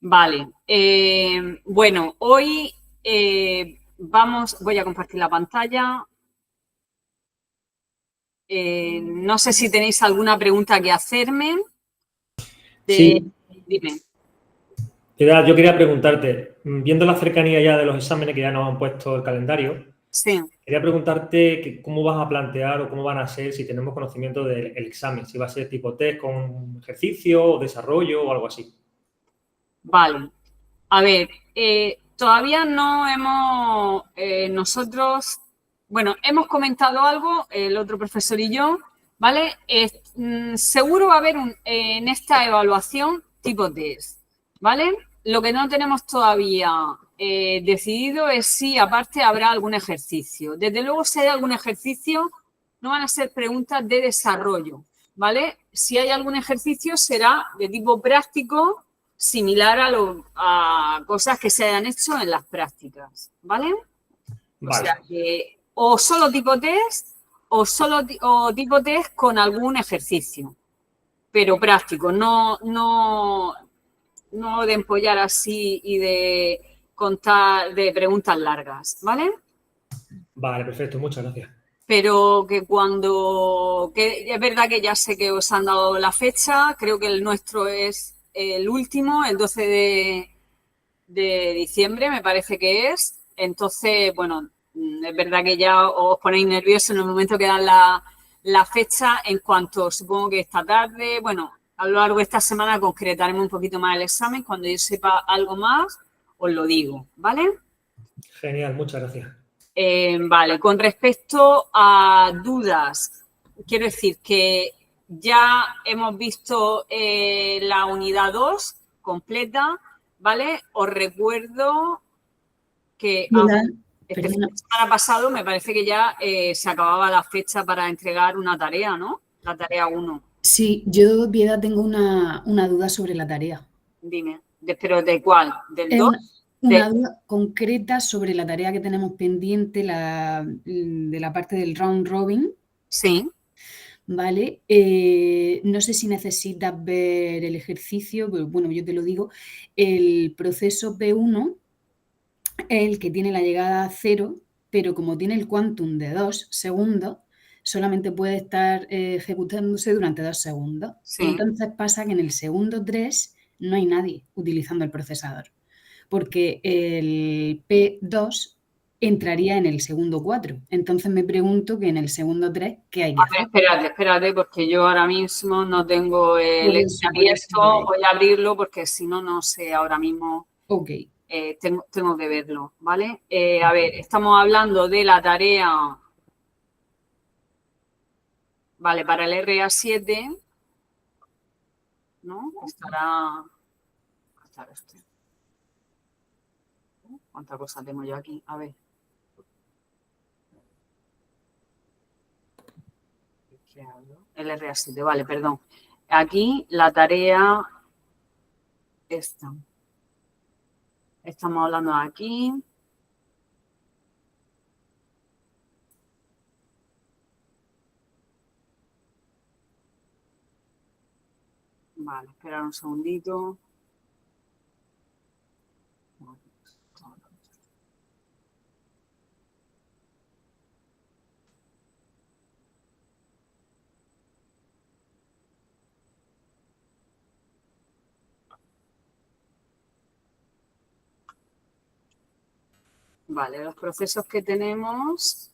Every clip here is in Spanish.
Vale. Bueno, hoy voy a compartir la pantalla. No sé si tenéis alguna pregunta que hacerme. Sí. Dime. Piedad, yo quería preguntarte, viendo la cercanía ya de los exámenes que ya nos han puesto el calendario, Sí. quería preguntarte cómo vas a plantear o cómo van a ser, si tenemos conocimiento del examen, si va a ser tipo test con ejercicio o desarrollo o algo así. Vale. A ver, todavía no hemos, nosotros, bueno, hemos comentado algo, el otro profesor y yo, ¿vale? Seguro va a haber en esta evaluación tipo test, ¿vale? Lo que no tenemos todavía decidido es si aparte habrá algún ejercicio. Desde luego, si hay algún ejercicio, no van a ser preguntas de desarrollo, ¿vale? Si hay algún ejercicio, será de tipo práctico, similar a cosas que se hayan hecho en las prácticas, ¿vale? O Vale. sea que o solo tipo test o tipo test con algún ejercicio, pero práctico, no de empollar así y de contar, de preguntas largas, ¿vale? Vale, perfecto, muchas gracias. Pero que es verdad que ya sé que os han dado la fecha, creo que el nuestro es el último, el 12 de diciembre, me parece que es. Entonces, bueno, es verdad que ya os ponéis nerviosos en el momento que dan la fecha. En cuanto, supongo que esta tarde, bueno, a lo largo de esta semana concretaremos un poquito más el examen. Cuando yo sepa algo más, os lo digo, ¿vale? Genial, muchas gracias. Vale, con respecto a dudas, quiero decir que ya hemos visto la unidad 2 completa, ¿vale? Os recuerdo que este fin de semana pasado me parece que ya se acababa la fecha para entregar una tarea, ¿no? La tarea 1. Sí, yo, Piedad, tengo una duda sobre la tarea. Dime, ¿pero de cuál? ¿Del 2? Una duda concreta sobre la tarea que tenemos pendiente, de la parte del round robin. Sí. ¿Vale? No sé si necesitas ver el ejercicio, pero bueno, yo te lo digo. El proceso P1 es el que tiene la llegada a 0, pero como tiene el quantum de 2 segundos, solamente puede estar ejecutándose durante 2 segundos. Sí. Entonces pasa que en el segundo 3 no hay nadie utilizando el procesador, porque el P2 entraría en el segundo 4. Entonces me pregunto que en el segundo 3, ¿qué hay que hacer? Espérate, porque yo ahora mismo no tengo el abierto. Voy a abrirlo porque si no, no sé ahora mismo. Ok. Tengo que verlo, ¿vale? A ver, estamos hablando de la tarea, vale, para el RA7, ¿no? Estará este. ¿Cuánta cosa tengo yo aquí? A ver. ¿Qué hago? El RA7, vale, perdón. Aquí la tarea esta. Estamos hablando aquí. Vale, esperar un segundito. Vale, los procesos que tenemos.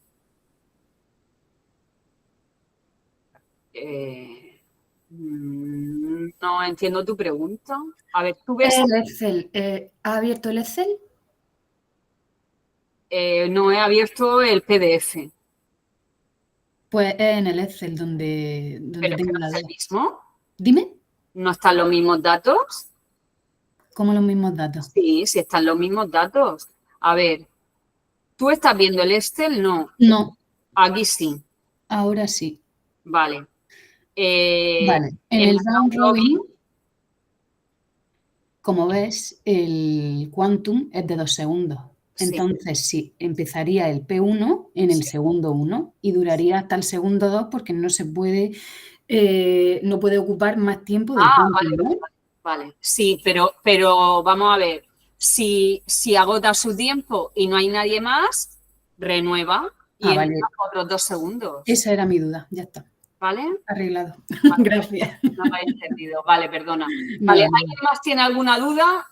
No entiendo tu pregunta. A ver, ¿tú ves? El Excel. ¿Ha abierto el Excel? No he abierto el PDF. Pues es en el Excel donde ¿Pero tengo no la es duda. el mismo? Dime. ¿No están los mismos datos? ¿Cómo los mismos datos? Sí, sí están los mismos datos. A ver, ¿tú estás viendo el Excel? No. No. Aquí sí. Ahora sí. Vale. Vale. En el round robin, como ves, el quantum es de 2 segundos. Sí. Entonces, sí, empezaría el P1 en el segundo 1 y duraría hasta el segundo 2 porque no se puede, no puede ocupar más tiempo del quantum, ¿no? Vale, sí, pero vamos a ver, si agota su tiempo y no hay nadie más, renueva y Ah, entra vale. otros 2 segundos, Esa era mi duda, ya está. ¿vale? Arreglado. Vale, Gracias. no me había entendido. Vale, perdona. Vale, Nada, nada. ¿alguien más tiene alguna duda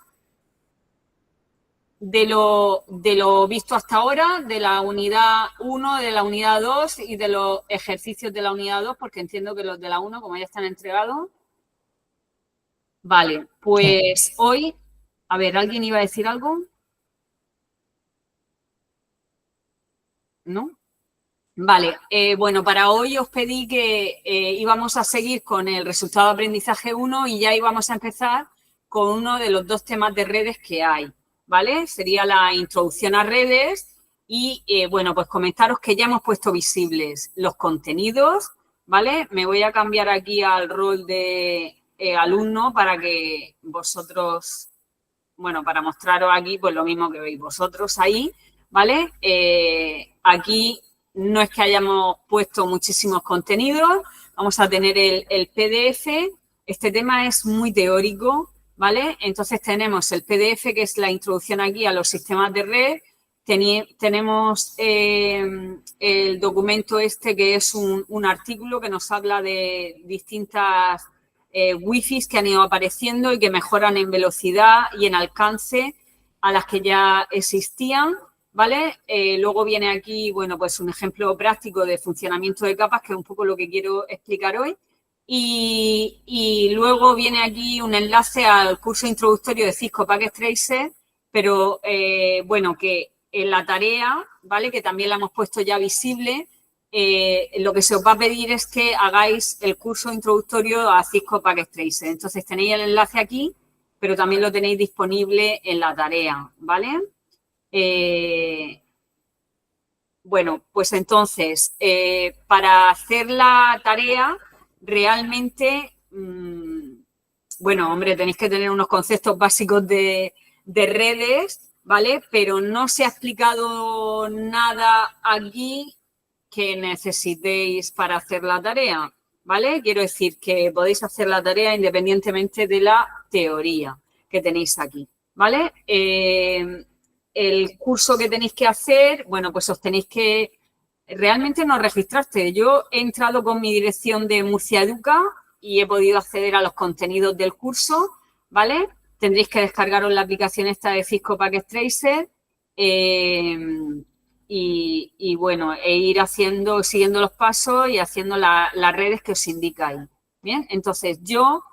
de lo visto hasta ahora, de la unidad 1, de la unidad 2 y de los ejercicios de la unidad 2? Porque entiendo que los de la 1, como ya están entregados. Vale, pues hoy, a ver, ¿alguien iba a decir algo? ¿No? Vale, bueno, para hoy os pedí que íbamos a seguir con el resultado de aprendizaje 1 y ya íbamos a empezar con uno de los 2 temas de redes que hay, ¿vale? Sería la introducción a redes y, bueno, pues comentaros que ya hemos puesto visibles los contenidos, ¿vale? Me voy a cambiar aquí al rol de alumno para que vosotros, bueno, para mostraros aquí pues lo mismo que veis vosotros ahí, ¿vale? Aquí no es que hayamos puesto muchísimos contenidos, vamos a tener el PDF, este tema es muy teórico, ¿vale? Entonces tenemos el PDF, que es la introducción aquí a los sistemas de red, tenemos el documento este, que es un artículo que nos habla de distintas wifis que han ido apareciendo y que mejoran en velocidad y en alcance a las que ya existían, ¿vale? Luego viene aquí, bueno, pues un ejemplo práctico de funcionamiento de capas, que es un poco lo que quiero explicar hoy. Y luego viene aquí un enlace al curso introductorio de Cisco Packet Tracer, pero bueno, que en la tarea, ¿vale? Que también la hemos puesto ya visible. Lo que se os va a pedir es que hagáis el curso introductorio a Cisco Packet Tracer. Entonces tenéis el enlace aquí, pero también lo tenéis disponible en la tarea, ¿vale? Bueno, pues entonces, para hacer la tarea, realmente, bueno, hombre, tenéis que tener unos conceptos básicos de redes, ¿vale? Pero no se ha explicado nada aquí que necesitéis para hacer la tarea, ¿vale? Quiero decir que podéis hacer la tarea independientemente de la teoría que tenéis aquí, ¿vale? El curso que tenéis que hacer, bueno, pues os tenéis que... Realmente no registraste. Yo he entrado con mi dirección de Murcia Educa y he podido acceder a los contenidos del curso, ¿vale? Tendréis que descargaros la aplicación esta de Cisco Packet Tracer y bueno, e ir siguiendo los pasos y haciendo las redes que os indica ahí. Bien, entonces yo,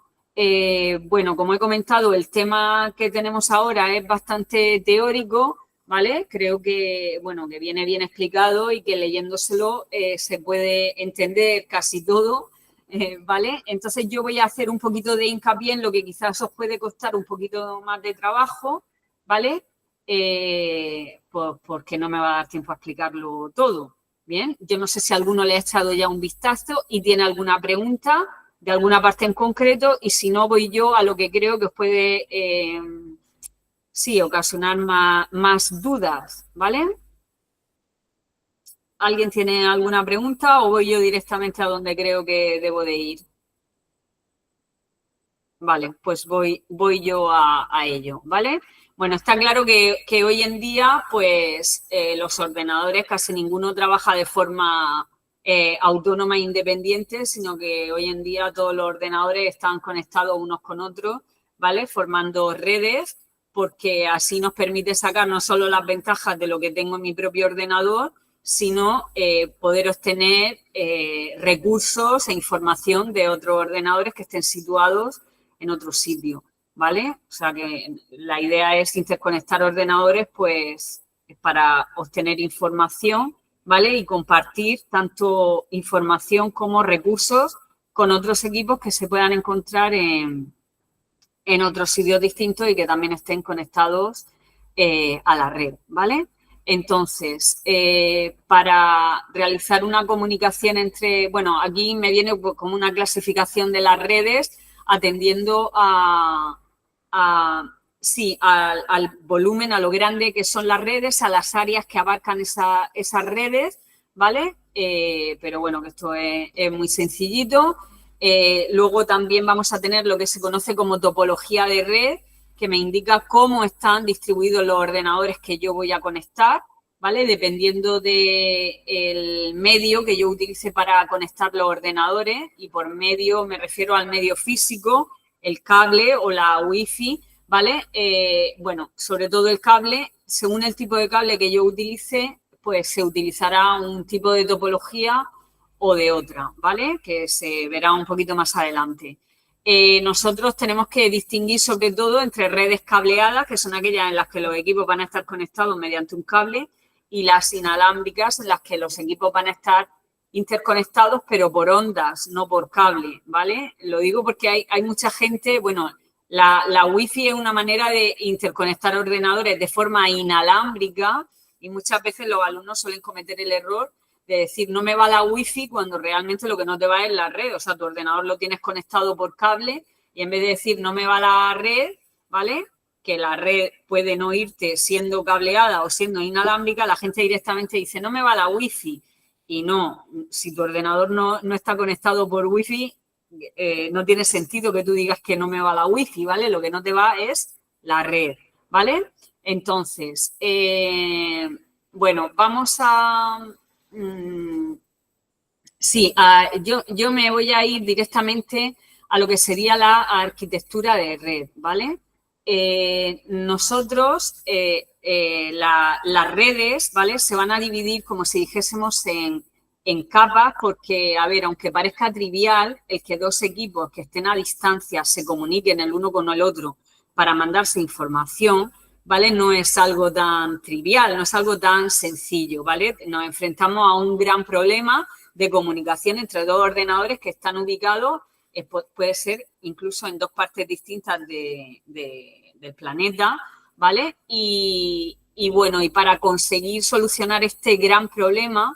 bueno, como he comentado, el tema que tenemos ahora es bastante teórico, ¿vale? Creo que, bueno, que viene bien explicado y que leyéndoselo se puede entender casi todo, ¿vale? Entonces yo voy a hacer un poquito de hincapié en lo que quizás os puede costar un poquito más de trabajo, ¿vale? Pues porque no me va a dar tiempo a explicarlo todo. Bien, yo no sé si alguno le ha echado ya un vistazo y tiene alguna pregunta de alguna parte en concreto, y si no, voy yo a lo que creo que os puede, sí, ocasionar más dudas, ¿vale? ¿Alguien tiene alguna pregunta o voy yo directamente a donde creo que debo de ir? Vale, pues voy yo a ello, ¿vale? Bueno, está claro que hoy en día, pues, los ordenadores, casi ninguno trabaja de forma autónoma e independiente, sino que hoy en día todos los ordenadores están conectados unos con otros, ¿vale? Formando redes, porque así nos permite sacar no solo las ventajas de lo que tengo en mi propio ordenador, sino poder obtener recursos e información de otros ordenadores que estén situados en otro sitio, ¿vale? O sea que la idea es interconectar ordenadores, pues, para obtener información, ¿vale? Y compartir tanto información como recursos con otros equipos que se puedan encontrar en otros sitios distintos y que también estén conectados a la red, ¿vale? Entonces, para realizar una comunicación entre, bueno, aquí me viene como una clasificación de las redes atendiendo al volumen, a lo grande que son las redes, a las áreas que abarcan esas redes, ¿vale? Pero bueno, que esto es muy sencillito. Luego también vamos a tener lo que se conoce como topología de red, que me indica cómo están distribuidos los ordenadores que yo voy a conectar, ¿vale? Dependiendo del medio que yo utilice para conectar los ordenadores, y por medio me refiero al medio físico, el cable o la wifi, ¿vale? Bueno, sobre todo el cable, según el tipo de cable que yo utilice, pues se utilizará un tipo de topología o de otra, ¿vale? Que se verá un poquito más adelante. Nosotros tenemos que distinguir sobre todo entre redes cableadas, que son aquellas en las que los equipos van a estar conectados mediante un cable, y las inalámbricas, en las que los equipos van a estar interconectados, pero por ondas, no por cable, ¿vale? Lo digo porque hay mucha gente, bueno, la wifi es una manera de interconectar ordenadores de forma inalámbrica, y muchas veces los alumnos suelen cometer el error de decir no me va la wifi cuando realmente lo que no te va es la red. O sea, tu ordenador lo tienes conectado por cable y en vez de decir no me va la red, ¿vale? Que la red puede no irte siendo cableada o siendo inalámbrica, la gente directamente dice no me va la wifi. Y no, si tu ordenador no está conectado por wifi, no tiene sentido que tú digas que no me va la wifi, ¿vale? Lo que no te va es la red, ¿vale? Entonces, bueno, vamos a... sí, yo me voy a ir directamente a lo que sería la arquitectura de red, ¿vale? Nosotros, las redes, ¿vale? Se van a dividir como si dijésemos en capas porque, a ver, aunque parezca trivial, el que dos equipos que estén a distancia se comuniquen el uno con el otro para mandarse información, ¿vale? No es algo tan trivial, no es algo tan sencillo, ¿vale? Nos enfrentamos a un gran problema de comunicación entre dos ordenadores que están ubicados, puede ser incluso en dos partes distintas del planeta, ¿vale? Y bueno, y para conseguir solucionar este gran problema,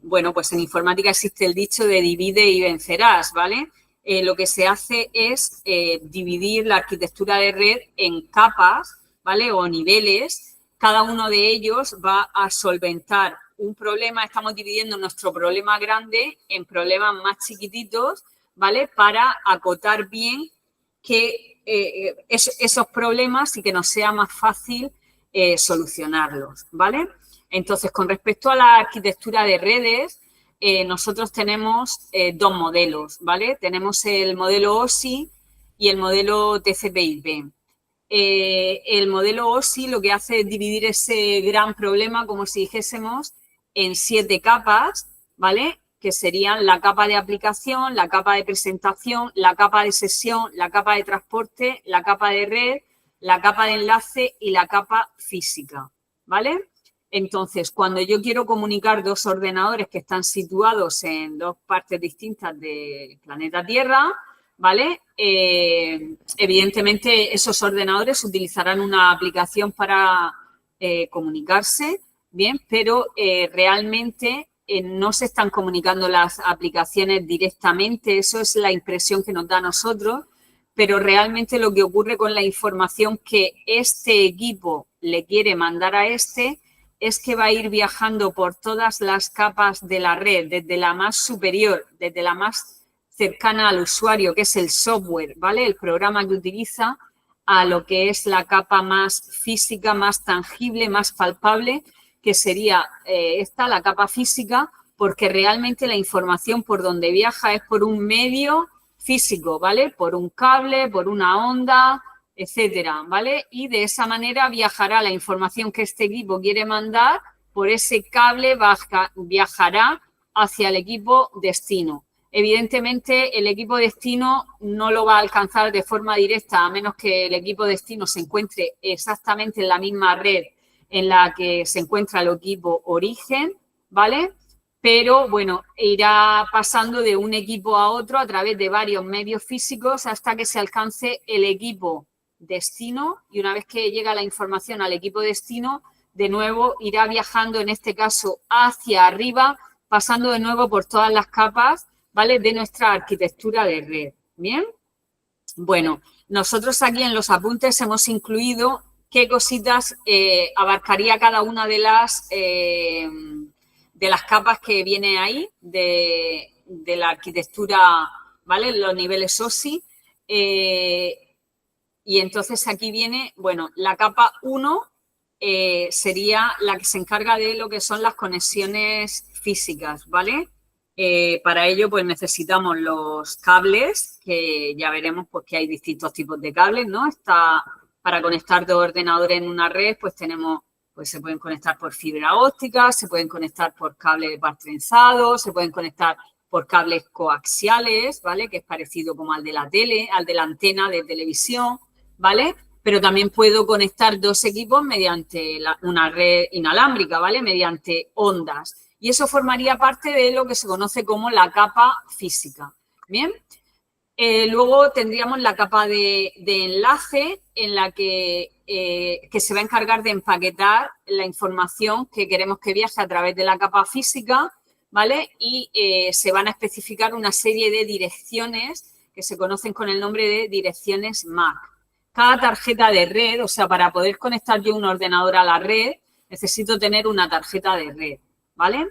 bueno, pues en informática existe el dicho de divide y vencerás, ¿vale? Lo que se hace es dividir la arquitectura de red en capas, ¿vale? O niveles. Cada uno de ellos va a solventar un problema. Estamos dividiendo nuestro problema grande en problemas más chiquititos, ¿vale? Para acotar bien que esos problemas y que nos sea más fácil solucionarlos, ¿vale? Entonces, con respecto a la arquitectura de redes, nosotros tenemos dos modelos, ¿vale? Tenemos el modelo OSI y el modelo TCP/IP. El modelo OSI lo que hace es dividir ese gran problema, como si dijésemos, en 7 capas, ¿vale? Que serían la capa de aplicación, la capa de presentación, la capa de sesión, la capa de transporte, la capa de red, la capa de enlace y la capa física, ¿vale? Entonces, cuando yo quiero comunicar dos ordenadores que están situados en dos partes distintas del planeta Tierra, ¿vale? Evidentemente, esos ordenadores utilizarán una aplicación para comunicarse, ¿bien? Pero realmente no se están comunicando las aplicaciones directamente, eso es la impresión que nos da a nosotros, pero realmente lo que ocurre con la información que este equipo le quiere mandar a este es que va a ir viajando por todas las capas de la red, desde la más superior, desde la más cercana al usuario, que es el software, ¿vale? El programa que utiliza, a lo que es la capa más física, más tangible, más palpable, que sería esta, la capa física, porque realmente la información por donde viaja es por un medio físico, ¿vale? Por un cable, por una onda, etcétera, ¿vale? Y de esa manera viajará la información que este equipo quiere mandar, por ese cable viajará hacia el equipo destino. Evidentemente, el equipo destino no lo va a alcanzar de forma directa, a menos que el equipo destino se encuentre exactamente en la misma red en la que se encuentra el equipo origen, ¿vale? Pero, bueno, irá pasando de un equipo a otro a través de varios medios físicos hasta que se alcance el equipo destino, y una vez que llega la información al equipo destino, de nuevo irá viajando, en este caso, hacia arriba, pasando de nuevo por todas las capas, ¿vale? De nuestra arquitectura de red, ¿bien? Bueno, nosotros aquí en los apuntes hemos incluido qué cositas abarcaría cada una de las capas que viene ahí, de de la arquitectura, ¿vale? Los niveles OSI. Y entonces aquí viene, bueno, la capa 1 sería la que se encarga de lo que son las conexiones físicas, ¿vale? Para ello, pues necesitamos los cables, que ya veremos pues, que hay distintos tipos de cables, ¿no? Está para conectar dos ordenadores en una red, pues tenemos, pues se pueden conectar por fibra óptica, se pueden conectar por cable de par trenzado, se pueden conectar por cables coaxiales, ¿vale? Que es parecido como al de la tele, al de la antena de televisión, ¿vale? Pero también puedo conectar dos equipos mediante una red inalámbrica, ¿vale? Mediante ondas. Y eso formaría parte de lo que se conoce como la capa física. Bien. Luego tendríamos la capa de enlace en la que se va a encargar de empaquetar la información que queremos que viaje a través de la capa física, ¿vale? Y se van a especificar una serie de direcciones que se conocen con el nombre de direcciones MAC. Cada tarjeta de red, o sea, para poder conectar yo un ordenador a la red, necesito tener una tarjeta de red, ¿vale?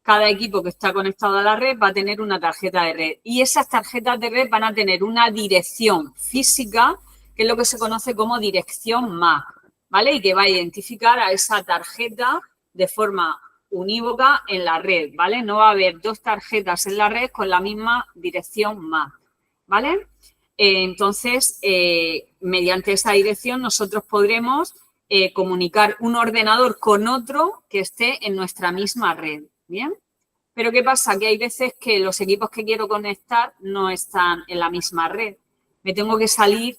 Cada equipo que está conectado a la red va a tener una tarjeta de red y esas tarjetas de red van a tener una dirección física, que es lo que se conoce como dirección MAC, ¿vale? Y que va a identificar a esa tarjeta de forma unívoca en la red, ¿vale? No va a haber dos tarjetas en la red con la misma dirección MAC, ¿vale? Entonces, mediante esa dirección nosotros podremos comunicar un ordenador con otro que esté en nuestra misma red, ¿bien? Pero ¿qué pasa? Que hay veces que los equipos que quiero conectar no están en la misma red. Me tengo que salir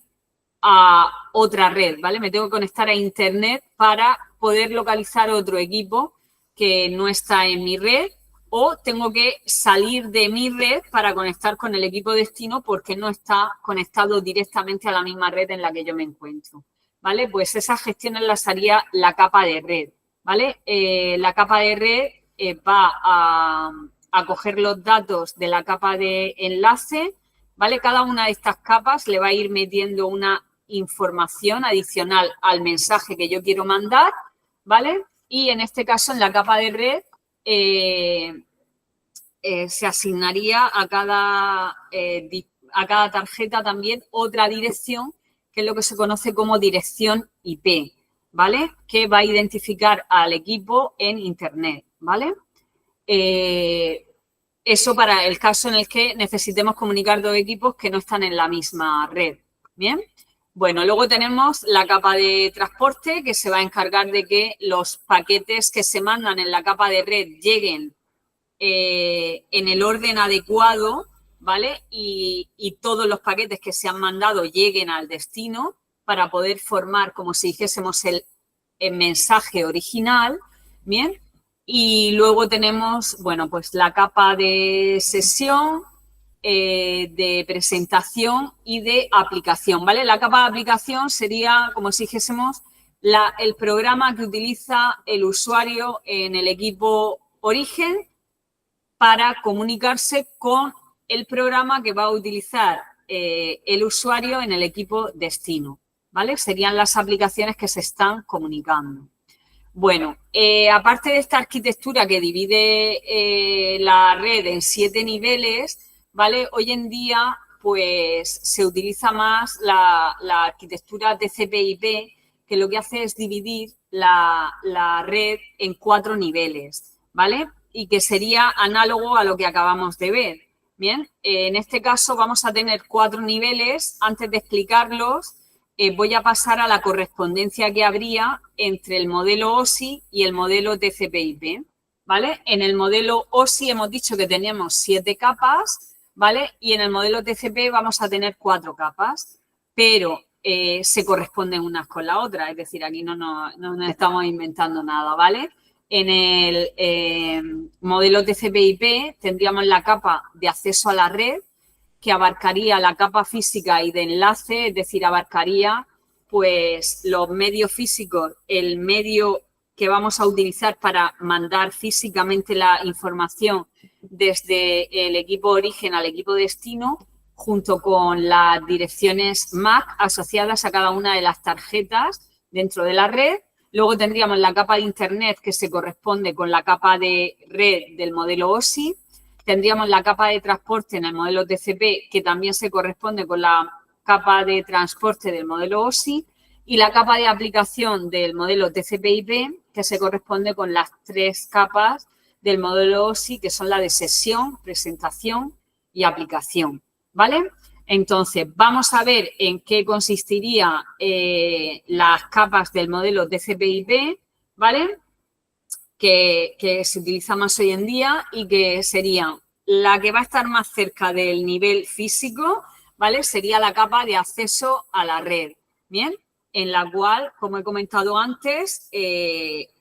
a otra red, ¿vale? Me tengo que conectar a Internet para poder localizar otro equipo que no está en mi red, o tengo que salir de mi red para conectar con el equipo destino porque no está conectado directamente a la misma red en la que yo me encuentro, ¿vale? Pues esas gestiones las haría la capa de red, ¿vale? La capa de red va a coger los datos de la capa de enlace, ¿vale? Cada una de estas capas le va a ir metiendo una información adicional al mensaje que yo quiero mandar, ¿vale? Y en este caso, en la capa de red, se asignaría a cada tarjeta también otra dirección, que es lo que se conoce como dirección IP, ¿vale? Que va a identificar al equipo en Internet, ¿vale? Eso para el caso en el que necesitemos comunicar dos equipos que no están en la misma red, ¿bien? Bueno, luego tenemos la capa de transporte, que se va a encargar de que los paquetes que se mandan en la capa de red lleguen en el orden adecuado, ¿vale? Y todos los paquetes que se han mandado lleguen al destino para poder formar, como si dijésemos, el mensaje original, ¿bien? Y luego tenemos, bueno, pues la capa de sesión, de presentación y de aplicación, ¿vale? La capa de aplicación sería, como si dijésemos, el programa que utiliza el usuario en el equipo origen para comunicarse con el programa que va a utilizar el usuario en el equipo destino, ¿vale? Serían las aplicaciones que se están comunicando. Bueno, aparte de esta arquitectura que divide la red en 7 niveles, ¿vale? Hoy en día, pues, se utiliza más la arquitectura TCP/IP, que lo que hace es dividir la red en 4 niveles, ¿vale? Y que sería análogo a lo que acabamos de ver, ¿bien? En este caso vamos a tener 4 niveles. Antes de explicarlos, voy a pasar a la correspondencia que habría entre el modelo OSI y el modelo TCP/IP, ¿vale? En el modelo OSI hemos dicho que teníamos 7 capas, ¿vale? Y en el modelo TCP vamos a tener 4 capas, pero se corresponden unas con la otra, es decir, aquí no nos estamos inventando nada, ¿vale? En el modelo TCP/IP tendríamos la capa de acceso a la red, que abarcaría la capa física y de enlace, es decir, abarcaría pues los medios físicos, el medio que vamos a utilizar para mandar físicamente la información desde el equipo origen al equipo destino, junto con las direcciones MAC asociadas a cada una de las tarjetas dentro de la red. Luego tendríamos la capa de Internet, que se corresponde con la capa de red del modelo OSI. tendríamos la capa de transporte en el modelo TCP, que también se corresponde con la capa de transporte del modelo OSI, y la capa de aplicación del modelo TCP/IP, que se corresponde con las 3 capas del modelo OSI, que son la de sesión, presentación y aplicación, ¿vale? Entonces, vamos a ver en qué consistiría las capas del modelo TCP/IP, ¿vale? Que se utiliza más hoy en día y que sería la que va a estar más cerca del nivel físico, ¿vale? Sería la capa de acceso a la red, ¿bien? En la cual, como he comentado antes,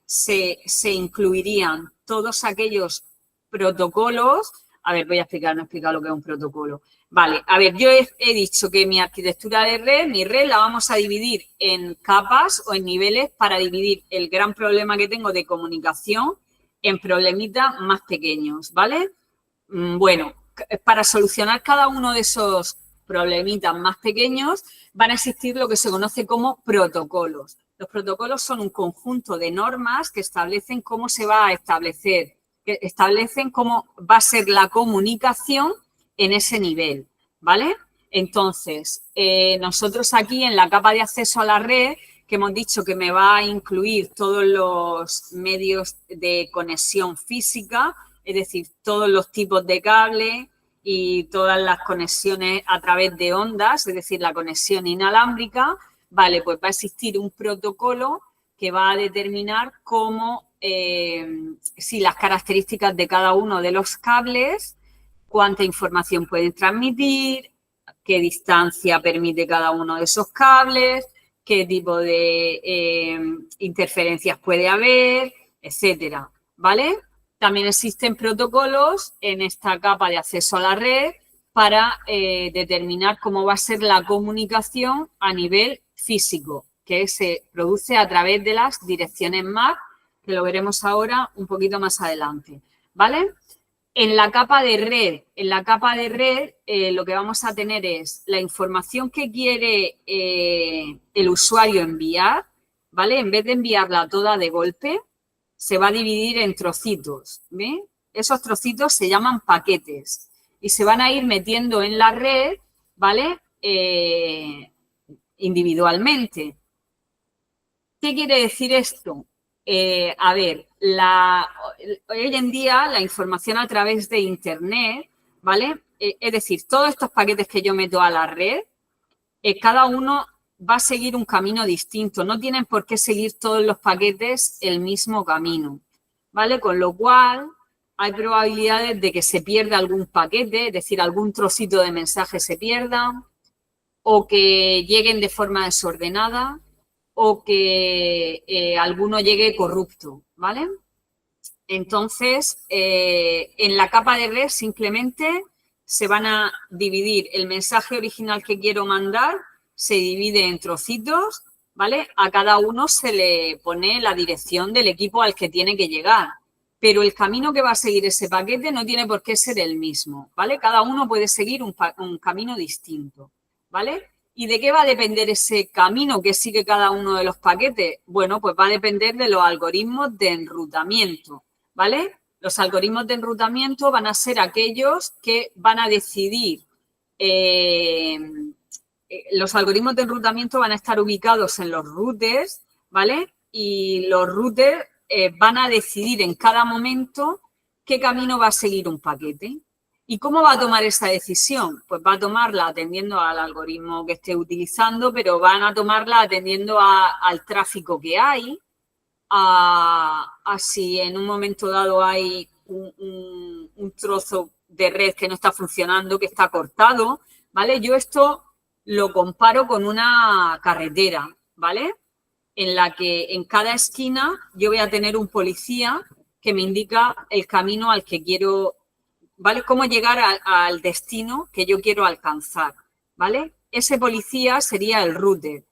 se incluirían todos aquellos protocolos. A ver, voy a explicar, no he explicado lo que es un protocolo. Vale, a ver, yo he dicho que mi arquitectura de red, mi red la vamos a dividir en capas o en niveles para dividir el gran problema que tengo de comunicación en problemitas más pequeños, ¿vale? Bueno, para solucionar cada uno de esos problemitas más pequeños van a existir lo que se conoce como protocolos. Los protocolos son un conjunto de normas que establecen cómo se va a establecer, que establecen cómo va a ser la comunicación en ese nivel, ¿vale? Entonces, nosotros aquí en la capa de acceso a la red, que hemos dicho que me va a incluir todos los medios de conexión física, es decir, todos los tipos de cable y todas las conexiones a través de ondas, es decir, la conexión inalámbrica, vale, pues va a existir un protocolo que va a determinar cómo, si las características de cada uno de los cables, cuánta información pueden transmitir, qué distancia permite cada uno de esos cables, qué tipo de interferencias puede haber, etcétera, ¿vale? También existen protocolos en esta capa de acceso a la red para determinar cómo va a ser la comunicación a nivel físico, que se produce a través de las direcciones MAC, que lo veremos ahora un poquito más adelante, ¿vale? En la capa de red, lo que vamos a tener es la información que quiere el usuario enviar, ¿vale? En vez de enviarla toda de golpe, se va a dividir en trocitos, ¿ve? Esos trocitos se llaman paquetes y se van a ir metiendo en la red, ¿vale? Individualmente. ¿Qué quiere decir esto? A ver, hoy en día la información a través de Internet, ¿vale? Es decir, todos estos paquetes que yo meto a la red, cada uno va a seguir un camino distinto. No tienen por qué seguir todos los paquetes el mismo camino, ¿vale? Con lo cual, hay probabilidades de que se pierda algún paquete, es decir, algún trocito de mensaje se pierda, o que lleguen de forma desordenada, o que alguno llegue corrupto, ¿vale? Entonces, en la capa de red simplemente se van a dividir el mensaje original que quiero mandar, se divide en trocitos, ¿vale? A cada uno se le pone la dirección del equipo al que tiene que llegar, pero el camino que va a seguir ese paquete no tiene por qué ser el mismo, ¿vale? Cada uno puede seguir un camino distinto, ¿vale? ¿Y de qué va a depender ese camino que sigue cada uno de los paquetes? Bueno, pues va a depender de los algoritmos de enrutamiento, ¿vale? Los algoritmos de enrutamiento van a ser aquellos que van a decidir, los algoritmos de enrutamiento van a estar ubicados en los routers, ¿vale? Y los routers van a decidir en cada momento qué camino va a seguir un paquete. ¿Y cómo va a tomar esa decisión? Pues va a tomarla atendiendo al algoritmo que esté utilizando, pero van a tomarla atendiendo al tráfico que hay, a si en un momento dado hay un trozo de red que no está funcionando, que está cortado, ¿vale? Yo esto lo comparo con una carretera, ¿vale? En la que en cada esquina yo voy a tener un policía que me indica el camino al que quiero, ¿vale? Cómo llegar al destino que yo quiero alcanzar, ¿vale? Ese policía sería el router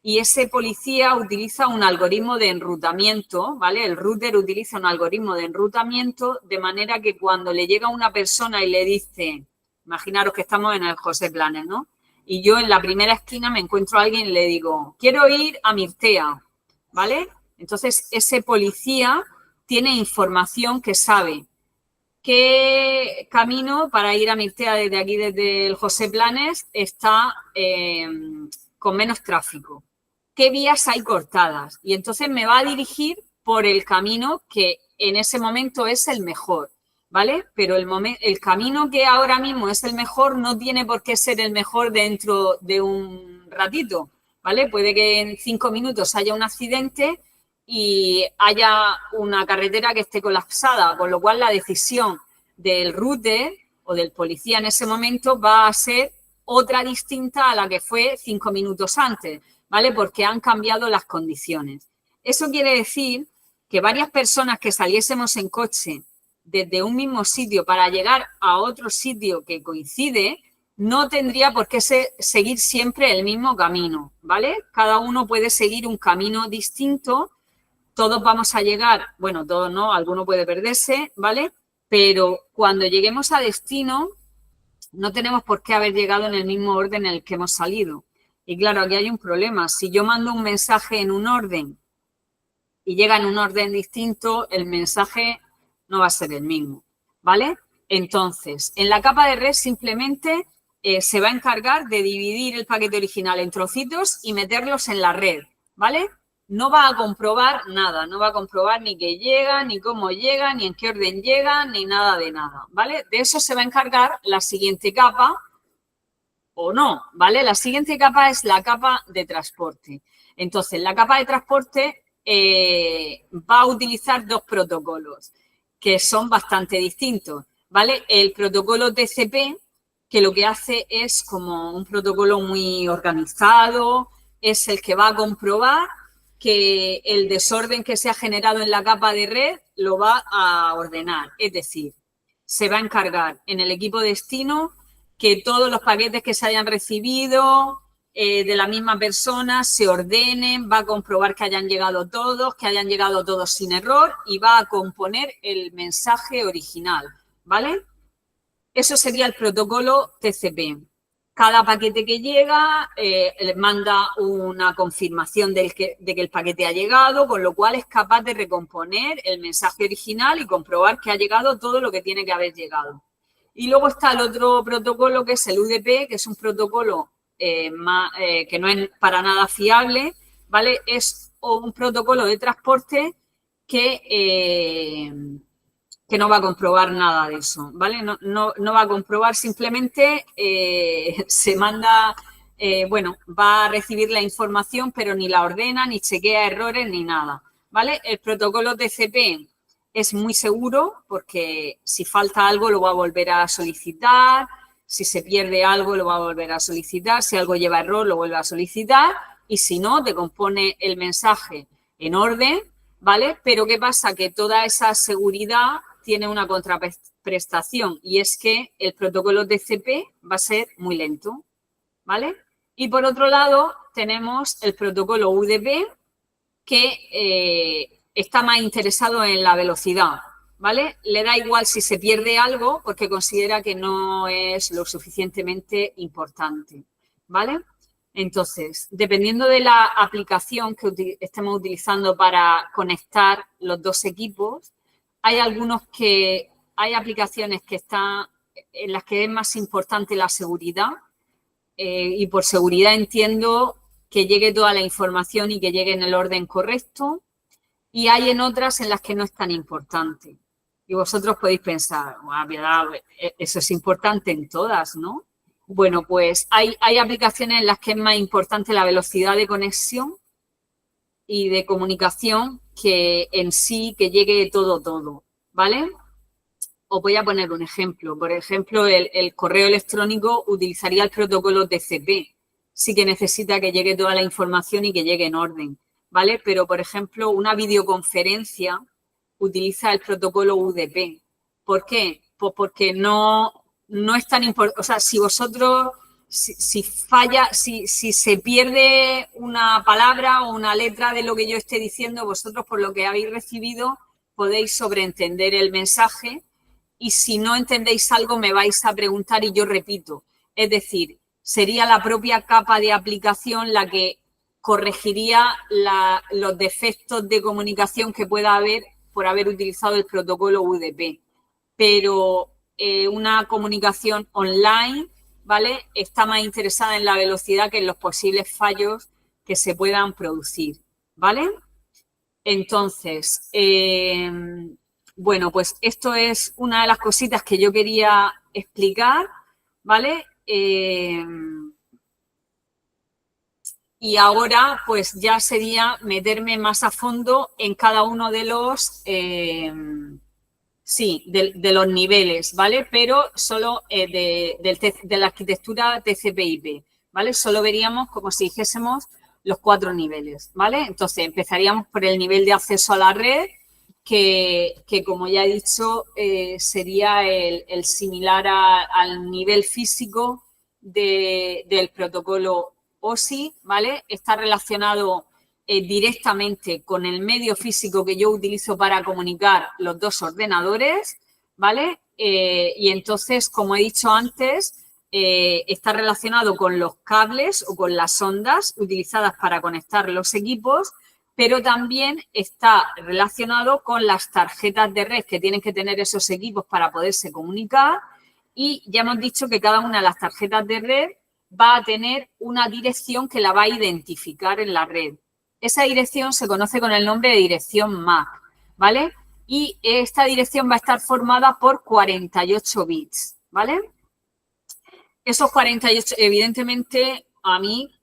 y ese policía utiliza un algoritmo de enrutamiento, ¿vale? El router utiliza un algoritmo de enrutamiento de manera que cuando le llega una persona y le dice, imaginaros que estamos en el José Planes, ¿no? Y yo en la primera esquina me encuentro a alguien y le digo, quiero ir a Mirtea, ¿vale? Entonces, ese policía tiene información que sabe qué camino para ir a Mirtea desde aquí, desde el José Planes, está con menos tráfico. ¿Qué vías hay cortadas? Y entonces me va a dirigir por el camino que en ese momento es el mejor, ¿vale? Pero el camino que ahora mismo es el mejor no tiene por qué ser el mejor dentro de un ratito, ¿vale? Puede que en 5 minutos haya un accidente y haya una carretera que esté colapsada, con lo cual la decisión del router o del policía en ese momento va a ser otra distinta a la que fue 5 minutos antes, ¿vale? Porque han cambiado las condiciones. Eso quiere decir que varias personas que saliésemos en coche desde un mismo sitio para llegar a otro sitio que coincide, no tendría por qué seguir siempre el mismo camino, ¿vale? Cada uno puede seguir un camino distinto. Todos vamos a llegar, bueno, todos no, alguno puede perderse, ¿vale? Pero cuando lleguemos a destino, no tenemos por qué haber llegado en el mismo orden en el que hemos salido. Y claro, aquí hay un problema. Si yo mando un mensaje en un orden y llega en un orden distinto, el mensaje no va a ser el mismo, ¿vale? Entonces, en la capa de red simplemente se va a encargar de dividir el paquete original en trocitos y meterlos en la red, ¿vale? No va a comprobar nada, no va a comprobar ni que llega, ni cómo llega, ni en qué orden llega, ni nada de nada, ¿vale? De eso se va a encargar la siguiente capa o no, ¿vale? La siguiente capa es la capa de transporte. Entonces, la capa de transporte va a utilizar dos protocolos que son bastante distintos, ¿vale? El protocolo TCP, que lo que hace es como un protocolo muy organizado, es el que va a comprobar que el desorden que se ha generado en la capa de red lo va a ordenar. Es decir, se va a encargar en el equipo destino que todos los paquetes que se hayan recibido de la misma persona se ordenen, va a comprobar que hayan llegado todos sin error y va a componer el mensaje original, ¿vale? Eso sería el protocolo TCP. Cada paquete que llega manda una confirmación de que el paquete ha llegado, con lo cual es capaz de recomponer el mensaje original y comprobar que ha llegado todo lo que tiene que haber llegado. Y luego está el otro protocolo, que es el UDP, que es un protocolo que no es para nada fiable, ¿vale? Es un protocolo de transporte que no va a comprobar nada de eso, ¿vale? No va a comprobar, simplemente se manda, va a recibir la información, pero ni la ordena, ni chequea errores, ni nada, ¿vale? El protocolo TCP es muy seguro porque si falta algo lo va a volver a solicitar, si se pierde algo lo va a volver a solicitar, si algo lleva error lo vuelve a solicitar y si no, te compone el mensaje en orden, ¿vale? Pero ¿qué pasa? Que toda esa seguridad tiene una contraprestación y es que el protocolo TCP va a ser muy lento, ¿vale? Y por otro lado tenemos el protocolo UDP que está más interesado en la velocidad, ¿vale? Le da igual si se pierde algo porque considera que no es lo suficientemente importante, ¿vale? Entonces, dependiendo de la aplicación que estemos utilizando para conectar los dos equipos, hay aplicaciones que están en las que es más importante la seguridad y por seguridad entiendo que llegue toda la información y que llegue en el orden correcto y hay en otras en las que no es tan importante. Y vosotros podéis pensar, eso es importante en todas, ¿no? Bueno, pues hay aplicaciones en las que es más importante la velocidad de conexión y de comunicación que en sí que llegue todo, ¿vale? Os voy a poner un ejemplo. Por ejemplo, el correo electrónico utilizaría el protocolo TCP. Sí que necesita que llegue toda la información y que llegue en orden, ¿vale? Pero, por ejemplo, una videoconferencia utiliza el protocolo UDP. ¿Por qué? Pues porque no es tan importante. O sea, si vosotros, si falla, si se pierde una palabra o una letra de lo que yo esté diciendo, vosotros por lo que habéis recibido podéis sobreentender el mensaje y si no entendéis algo me vais a preguntar y yo repito. Es decir, sería la propia capa de aplicación la que corregiría los defectos de comunicación que pueda haber por haber utilizado el protocolo UDP, pero una comunicación online, ¿vale? Está más interesada en la velocidad que en los posibles fallos que se puedan producir, ¿vale? Entonces, bueno, pues esto es una de las cositas que yo quería explicar, ¿vale? Y ahora, pues ya sería meterme más a fondo en cada uno de los, sí, de los niveles, ¿vale? Pero solo de la arquitectura TCP/IP, ¿vale? Solo veríamos como si dijésemos los 4 niveles, ¿vale? Entonces, empezaríamos por el nivel de acceso a la red, que como ya he dicho, sería el similar al nivel físico del protocolo OSI, ¿vale? Está relacionado directamente con el medio físico que yo utilizo para comunicar los dos ordenadores, ¿vale? Y entonces, como he dicho antes, está relacionado con los cables o con las ondas utilizadas para conectar los equipos, pero también está relacionado con las tarjetas de red que tienen que tener esos equipos para poderse comunicar, y ya hemos dicho que cada una de las tarjetas de red va a tener una dirección que la va a identificar en la red. Esa dirección se conoce con el nombre de dirección MAC, ¿vale? Y esta dirección va a estar formada por 48 bits, ¿vale? Esos 48, evidentemente, a mí,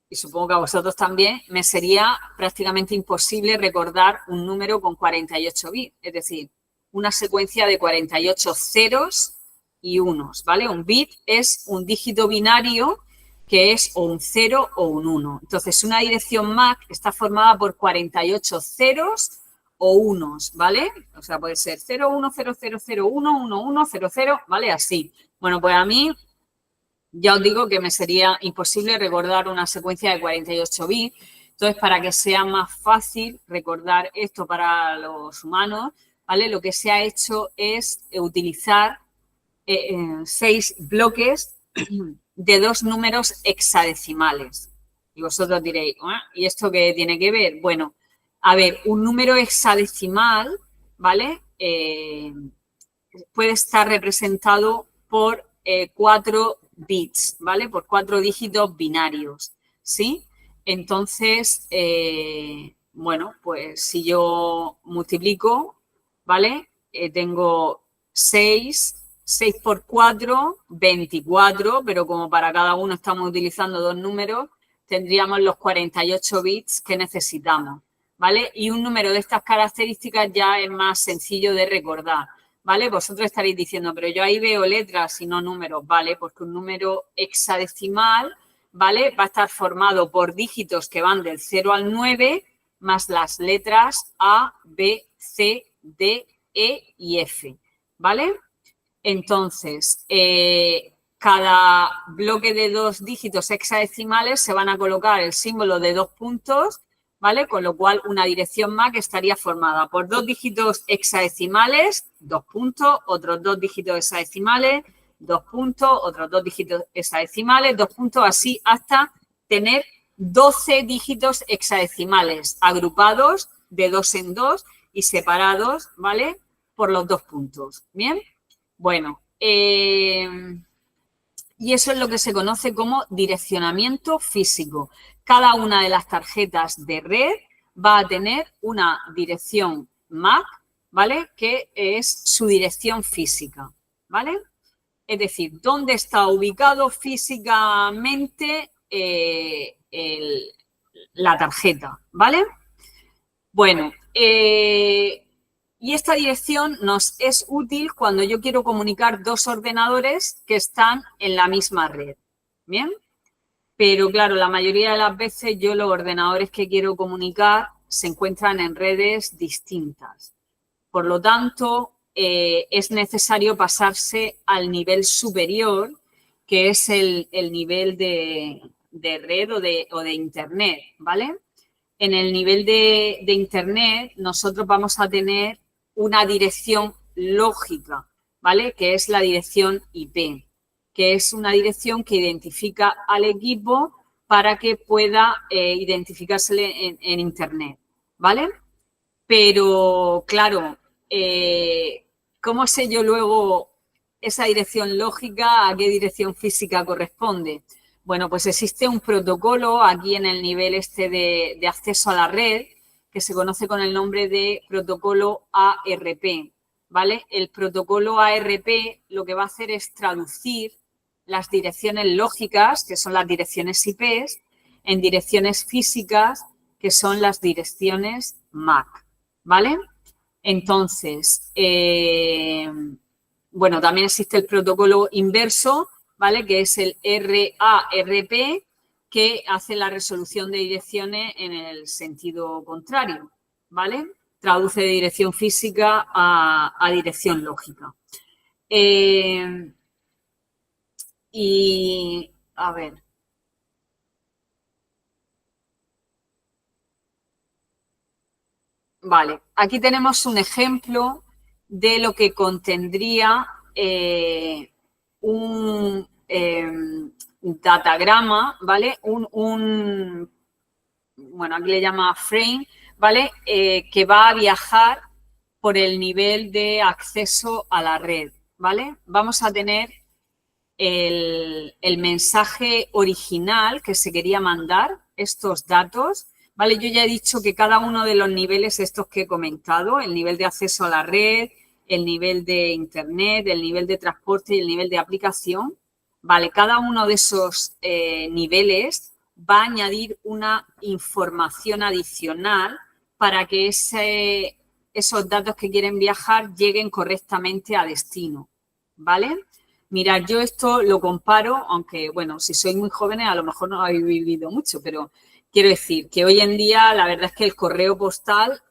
y supongo que a vosotros también, me sería prácticamente imposible recordar un número con 48 bits, es decir, una secuencia de 48 ceros y unos, ¿vale? Un bit es un dígito binario que es o un 0 o un 1. Entonces, una dirección MAC está formada por 48 ceros o unos, ¿vale? O sea, puede ser 0, 1, 0, 0, 0, 1, 1, 1, 0, 0, ¿vale? Así. Bueno, pues a mí ya os digo que me sería imposible recordar una secuencia de 48 bits. Entonces, para que sea más fácil recordar esto para los humanos, ¿vale? Lo que se ha hecho es utilizar 6 bloques de 2 números hexadecimales. Y vosotros diréis, ¿y esto qué tiene que ver? Bueno, a ver, un número hexadecimal, ¿vale? Puede estar representado por 4 bits, ¿vale? Por 4 dígitos binarios, ¿sí? Entonces, bueno, pues si yo multiplico, ¿vale? Tengo 6 por 4, 24, pero como para cada uno estamos utilizando 2 números, tendríamos los 48 bits que necesitamos, ¿vale? Y un número de estas características ya es más sencillo de recordar, ¿vale? Vosotros estaréis diciendo, pero yo ahí veo letras y no números, ¿vale? Porque un número hexadecimal, ¿vale? Va a estar formado por dígitos que van del 0 al 9 más las letras A, B, C, D, E y F, ¿vale? Entonces, cada bloque de 2 dígitos hexadecimales se van a colocar el símbolo de 2 puntos, ¿vale? Con lo cual, una dirección MAC estaría formada por 2 dígitos hexadecimales, 2 puntos, otros 2 dígitos hexadecimales, 2 puntos, otros 2 dígitos hexadecimales, 2 puntos, así hasta tener 12 dígitos hexadecimales agrupados de 2 en 2 y separados, ¿vale? Por los 2 puntos. ¿Bien? Bueno, y eso es lo que se conoce como direccionamiento físico. Cada una de las tarjetas de red va a tener una dirección MAC, ¿vale? Que es su dirección física, ¿vale? Es decir, dónde está ubicado físicamente la tarjeta, ¿vale? Bueno, y esta dirección nos es útil cuando yo quiero comunicar 2 ordenadores que están en la misma red, ¿bien? Pero claro, la mayoría de las veces yo los ordenadores que quiero comunicar se encuentran en redes distintas. Por lo tanto, es necesario pasarse al nivel superior, que es el nivel de red o de Internet, ¿vale? En el nivel de Internet nosotros vamos a tener una dirección lógica, ¿vale? Que es la dirección IP, que es una dirección que identifica al equipo para que pueda identificársele en Internet, ¿vale? Pero, claro, ¿cómo sé yo luego esa dirección lógica a qué dirección física corresponde? Bueno, pues existe un protocolo aquí en el nivel este de acceso a la red que se conoce con el nombre de protocolo ARP, ¿vale? El protocolo ARP lo que va a hacer es traducir las direcciones lógicas, que son las direcciones IPs, en direcciones físicas, que son las direcciones MAC, ¿vale? Entonces, bueno, también existe el protocolo inverso, ¿vale? Que es el RARP, que hace la resolución de direcciones en el sentido contrario, ¿vale? Traduce de dirección física a dirección lógica. Y, a ver. Vale, aquí tenemos un ejemplo de lo que contendría un datagrama, ¿vale? Bueno, aquí le llama frame, ¿vale? Que va a viajar por el nivel de acceso a la red, ¿vale? Vamos a tener el mensaje original que se quería mandar, estos datos, ¿vale? Yo ya he dicho que cada uno de los niveles estos que he comentado, el nivel de acceso a la red, el nivel de internet, el nivel de transporte y el nivel de aplicación, ¿vale? Cada uno de esos niveles va a añadir una información adicional para que esos datos que quieren viajar lleguen correctamente a destino, ¿vale? Mirad, yo esto lo comparo, aunque, bueno, si sois muy jóvenes a lo mejor no habéis vivido mucho, pero quiero decir que hoy en día la verdad es que el correo postal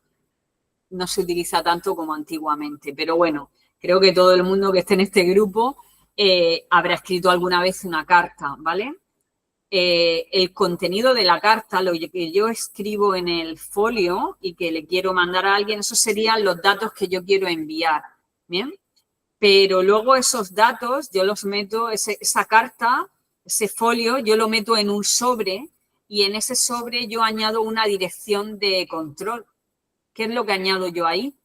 no se utiliza tanto como antiguamente. Pero bueno, creo que todo el mundo que esté en este grupo habrá escrito alguna vez una carta, ¿vale? El contenido de la carta, lo que yo escribo en el folio y que le quiero mandar a alguien, esos serían los datos que yo quiero enviar, ¿bien? Pero luego esos datos yo los meto, esa carta, ese folio, yo lo meto en un sobre y en ese sobre yo añado una dirección de control. ¿Qué es lo que añado yo ahí?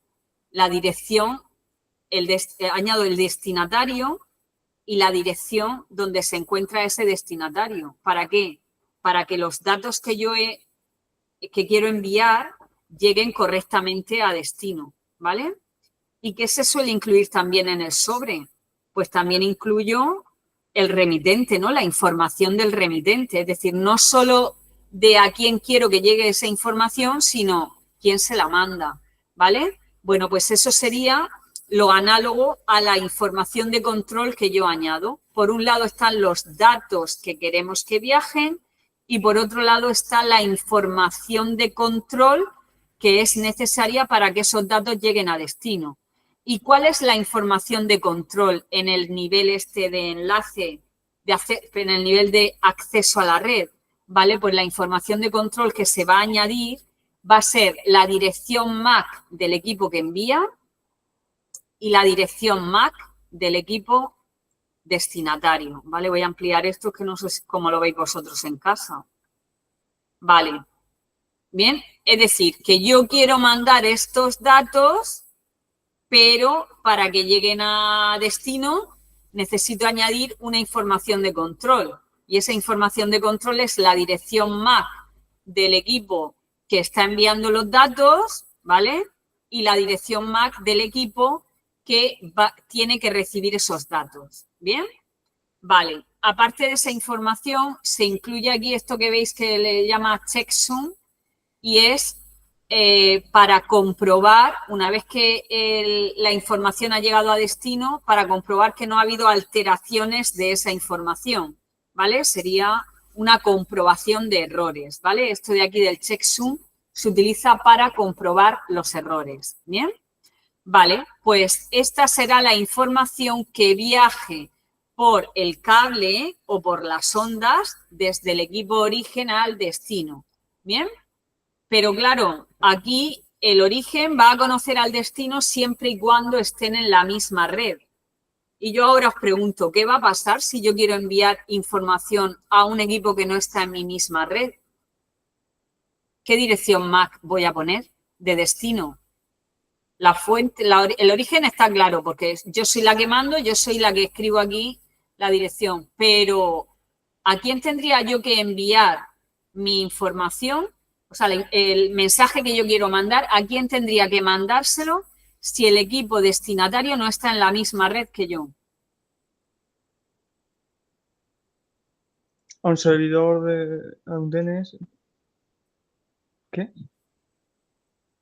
La dirección, añado el destinatario y la dirección donde se encuentra ese destinatario. ¿Para qué? Para que los datos que que quiero enviar lleguen correctamente a destino, ¿vale? ¿Y qué se suele incluir también en el sobre? Pues también incluyo el remitente, ¿no? La información del remitente, es decir, no solo de a quién quiero que llegue esa información, sino quién se la manda, ¿vale? Bueno, pues eso sería lo análogo a la información de control que yo añado. Por un lado están los datos que queremos que viajen y por otro lado está la información de control que es necesaria para que esos datos lleguen a destino. ¿Y cuál es la información de control en el nivel este de enlace, en el nivel de acceso a la red? ¿Vale? Pues la información de control que se va a añadir va a ser la dirección MAC del equipo que envía y la dirección MAC del equipo destinatario, ¿vale? Voy a ampliar esto, que no sé cómo lo veis vosotros en casa. Vale. Bien, es decir, que yo quiero mandar estos datos, pero para que lleguen a destino necesito añadir una información de control. Y esa información de control es la dirección MAC del equipo que está enviando los datos, ¿vale? Y la dirección MAC del equipo que tiene que recibir esos datos. ¿Bien? Vale. Aparte de esa información, se incluye aquí esto que veis que le llama checksum y es para comprobar, una vez que la información ha llegado a destino, para comprobar que no ha habido alteraciones de esa información, ¿vale? Sería una comprobación de errores, ¿vale? Esto de aquí del checksum se utiliza para comprobar los errores, ¿bien? Vale, pues esta será la información que viaje por el cable o por las ondas desde el equipo origen al destino, ¿bien? Pero claro, aquí el origen va a conocer al destino siempre y cuando estén en la misma red. Y yo ahora os pregunto, ¿qué va a pasar si yo quiero enviar información a un equipo que no está en mi misma red? ¿Qué dirección MAC voy a poner de destino? La fuente, el origen está claro, porque yo soy la que mando, yo soy la que escribo aquí la dirección, pero ¿a quién tendría yo que enviar mi información? O sea, el mensaje que yo quiero mandar, ¿a quién tendría que mandárselo si el equipo destinatario no está en la misma red que yo? A un servidor a un DNS. ¿Qué?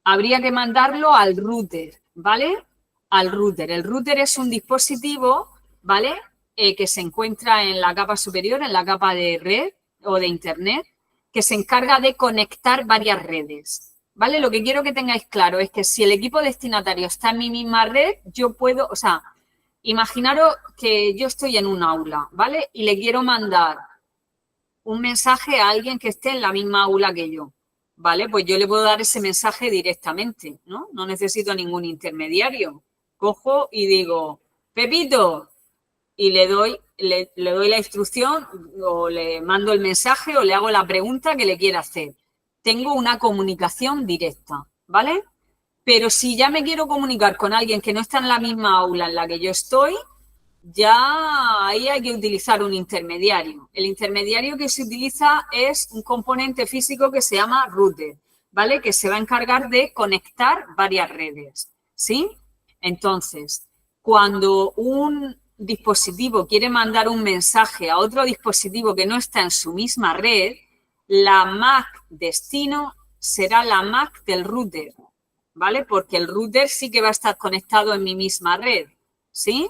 Habría que mandarlo al router, ¿vale? Al router. El router es un dispositivo, ¿vale? Que se encuentra en la capa superior, en la capa de red o de internet, que se encarga de conectar varias redes, ¿vale? Lo que quiero que tengáis claro es que si el equipo destinatario está en mi misma red, yo puedo, o sea, imaginaros que yo estoy en un aula, ¿vale? Y le quiero mandar un mensaje a alguien que esté en la misma aula que yo, ¿vale? Pues yo le puedo dar ese mensaje directamente, ¿no? No necesito ningún intermediario. Cojo y digo, Pepito, y le doy la instrucción o le mando el mensaje o le hago la pregunta que le quiera hacer. Tengo una comunicación directa, ¿vale? Pero si ya me quiero comunicar con alguien que no está en la misma aula en la que yo estoy, ya ahí hay que utilizar un intermediario. El intermediario que se utiliza es un componente físico que se llama router, ¿vale? Que se va a encargar de conectar varias redes, ¿sí? Entonces, cuando un dispositivo quiere mandar un mensaje a otro dispositivo que no está en su misma red, la MAC destino será la MAC del router, ¿vale? Porque el router sí que va a estar conectado en mi misma red, ¿sí?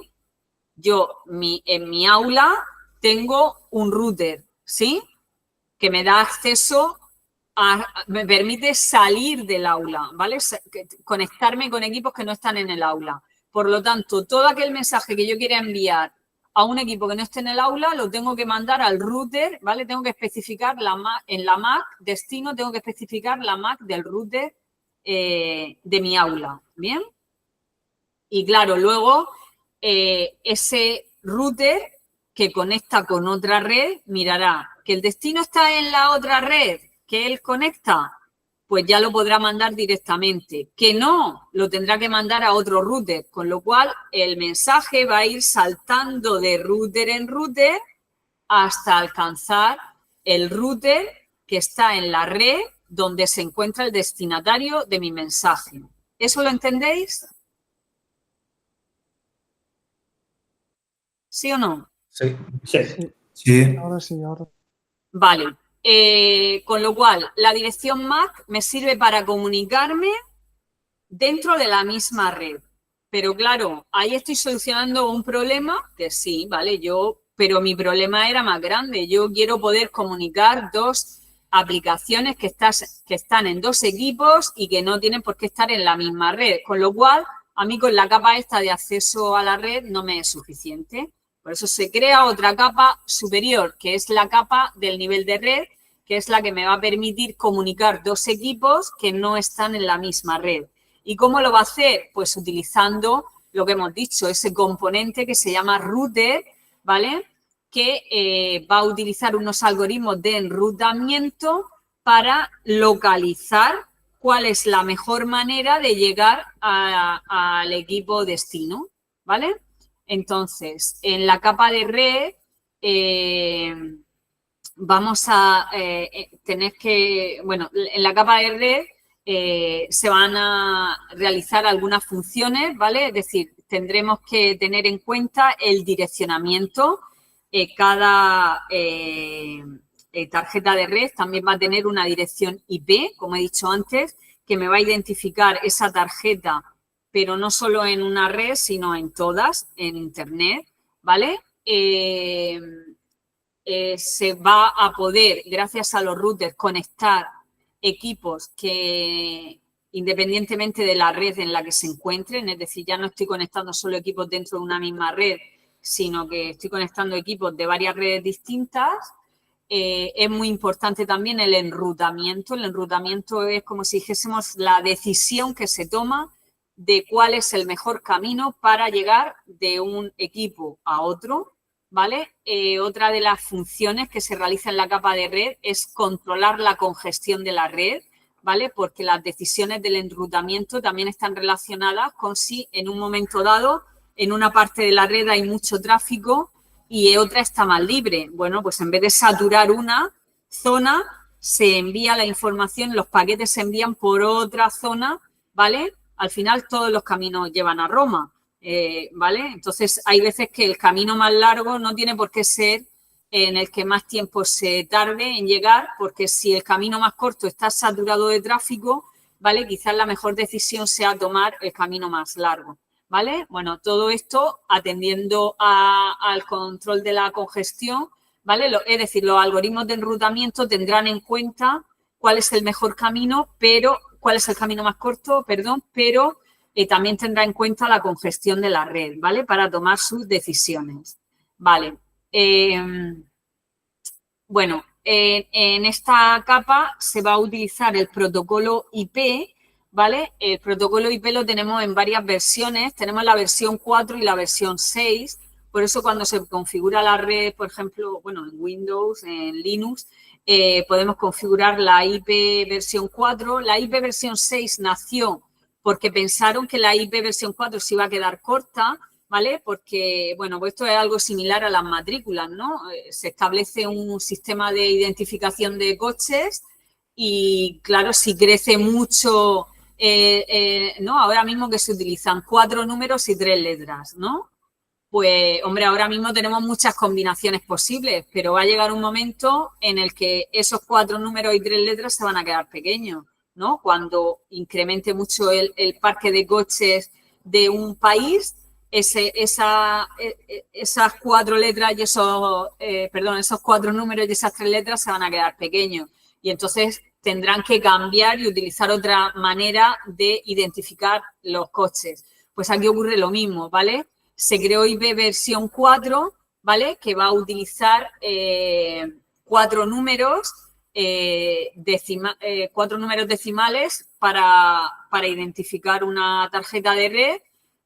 Yo en mi aula tengo un router, ¿sí? Que me da acceso me permite salir del aula, ¿vale? Conectarme con equipos que no están en el aula. Por lo tanto, todo aquel mensaje que yo quiera enviar a un equipo que no esté en el aula, lo tengo que mandar al router, ¿vale? Tengo que especificar en la MAC destino, tengo que especificar la MAC del router de mi aula, ¿bien? Y claro, luego ese router que conecta con otra red mirará que el destino está en la otra red que él conecta, pues ya lo podrá mandar directamente. Que no, lo tendrá que mandar a otro router, con lo cual el mensaje va a ir saltando de router en router hasta alcanzar el router que está en la red donde se encuentra el destinatario de mi mensaje. ¿Eso lo entendéis? ¿Sí o no? Sí. Sí. Ahora sí, ahora. Vale. Con lo cual, la dirección MAC me sirve para comunicarme dentro de la misma red. Pero claro, ahí estoy solucionando un problema que sí, ¿vale? Pero mi problema era más grande. Yo quiero poder comunicar dos aplicaciones que están en dos equipos y que no tienen por qué estar en la misma red. Con lo cual, a mí con la capa esta de acceso a la red no me es suficiente. Por eso se crea otra capa superior, que es la capa del nivel de red, que es la que me va a permitir comunicar dos equipos que no están en la misma red. ¿Y cómo lo va a hacer? Pues utilizando lo que hemos dicho, ese componente que se llama router, ¿vale? Que va a utilizar unos algoritmos de enrutamiento para localizar cuál es la mejor manera de llegar al equipo destino, ¿vale? Entonces, en la capa de red vamos a tener que, bueno, en la capa de red se van a realizar algunas funciones, ¿vale? Es decir, tendremos que tener en cuenta el direccionamiento. Cada tarjeta de red también va a tener una dirección IP, como he dicho antes, que me va a identificar esa tarjeta, pero no solo en una red, sino en todas, en Internet, ¿vale? Se va a poder, gracias a los routers, conectar equipos que independientemente de la red en la que se encuentren, es decir, ya no estoy conectando solo equipos dentro de una misma red, sino que estoy conectando equipos de varias redes distintas. Es muy importante también el enrutamiento. El enrutamiento es como si dijésemos la decisión que se toma de cuál es el mejor camino para llegar de un equipo a otro, ¿vale? Otra de las funciones que se realiza en la capa de red es controlar la congestión de la red, ¿vale? Porque las decisiones del enrutamiento también están relacionadas con si en un momento dado en una parte de la red hay mucho tráfico y otra está más libre. Bueno, pues en vez de saturar una zona, se envía la información, los paquetes se envían por otra zona, ¿vale? Al final todos los caminos llevan a Roma, ¿vale? Entonces hay veces que el camino más largo no tiene por qué ser en el que más tiempo se tarde en llegar, porque si el camino más corto está saturado de tráfico, ¿vale? Quizás la mejor decisión sea tomar el camino más largo, ¿vale? Bueno, todo esto atendiendo al control de la congestión, ¿vale? Es decir, los algoritmos de enrutamiento tendrán en cuenta cuál es el mejor camino, pero cuál es el camino más corto, perdón, pero también tendrá en cuenta la congestión de la red, ¿vale? Para tomar sus decisiones, ¿vale? Bueno, en esta capa se va a utilizar el protocolo IP, ¿vale? El protocolo IP lo tenemos en varias versiones, tenemos la versión 4 y la versión 6, por eso cuando se configura la red, por ejemplo, bueno, en Windows, en Linux, podemos configurar la IP versión 4. La IP versión 6 nació porque pensaron que la IP versión 4 se iba a quedar corta, ¿vale? Porque, bueno, pues esto es algo similar a las matrículas, ¿no? Se establece un sistema de identificación de coches y, claro, si crece mucho, ¿no? Ahora mismo que se utilizan 4 números y 3 letras, ¿no? Pues, hombre, ahora mismo tenemos muchas combinaciones posibles, pero va a llegar un momento en el que esos 4 números y 3 letras se van a quedar pequeños, ¿no? Cuando incremente mucho el parque de coches de un país, esas 4 letras y esos 4 números y esas 3 letras se van a quedar pequeños. Y entonces tendrán que cambiar y utilizar otra manera de identificar los coches. Pues aquí ocurre lo mismo, ¿vale? Se creó IP versión 4, ¿vale? Que va a utilizar 4 números, 4 números decimales para identificar una tarjeta de red,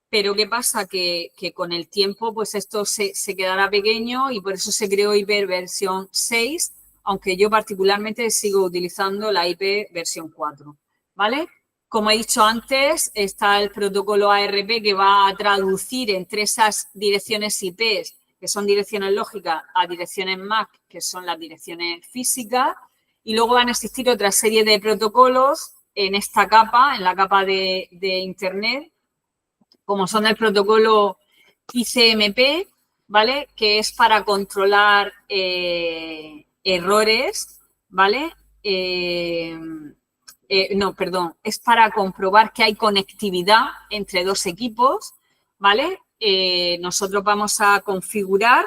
pero ¿qué pasa? Que con el tiempo pues esto se quedará pequeño y por eso se creó IP versión 6, aunque yo particularmente sigo utilizando la IP versión 4, ¿vale? Como he dicho antes, está el protocolo ARP que va a traducir entre esas direcciones IP, que son direcciones lógicas, a direcciones MAC, que son las direcciones físicas, y luego van a existir otra serie de protocolos en esta capa, en la capa de Internet, como son el protocolo ICMP, ¿vale? Que es para controlar errores, ¿vale? Es para comprobar que hay conectividad entre dos equipos, ¿vale? Nosotros vamos a configurar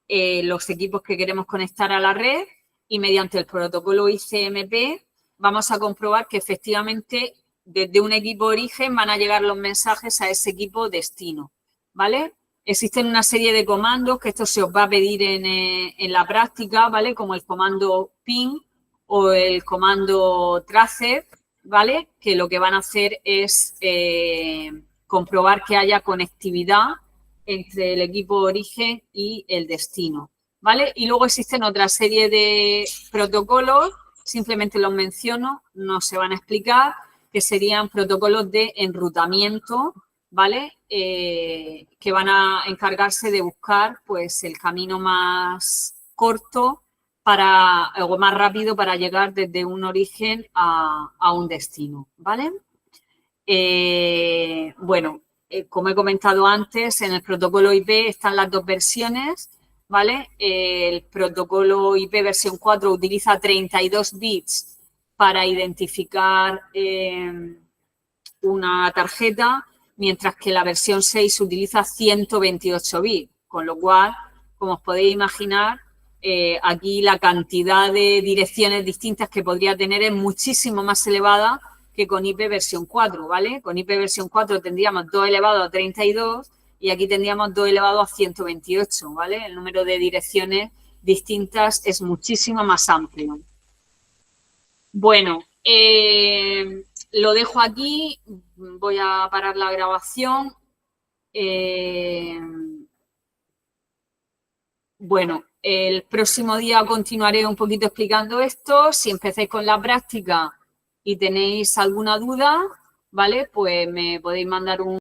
los equipos que queremos conectar a la red y mediante el protocolo ICMP vamos a comprobar que efectivamente desde un equipo origen van a llegar los mensajes a ese equipo destino, ¿vale? Existen una serie de comandos que esto se os va a pedir en la práctica, ¿vale? Como el comando ping o el comando tracer, ¿vale? Que lo que van a hacer es comprobar que haya conectividad entre el equipo origen y el destino, ¿vale? Y luego existen otra serie de protocolos, simplemente los menciono, no se van a explicar, que serían protocolos de enrutamiento, ¿vale? Que van a encargarse de buscar, pues, el camino más corto o más rápido para llegar desde un origen a un destino, ¿vale? Bueno, como he comentado antes, en el protocolo IP están las dos versiones, ¿vale? El protocolo IP versión 4 utiliza 32 bits para identificar una tarjeta, mientras que la versión 6 utiliza 128 bits, con lo cual, como os podéis imaginar, aquí la cantidad de direcciones distintas que podría tener es muchísimo más elevada que con IP versión 4, ¿vale? Con IP versión 4 tendríamos 2 elevado a 32 y aquí tendríamos 2 elevado a 128, ¿vale? El número de direcciones distintas es muchísimo más amplio. Bueno, lo dejo aquí, voy a parar la grabación. Bueno, el próximo día continuaré un poquito explicando esto. Si empecéis con la práctica, y tenéis alguna duda, ¿vale? Pues me podéis mandar un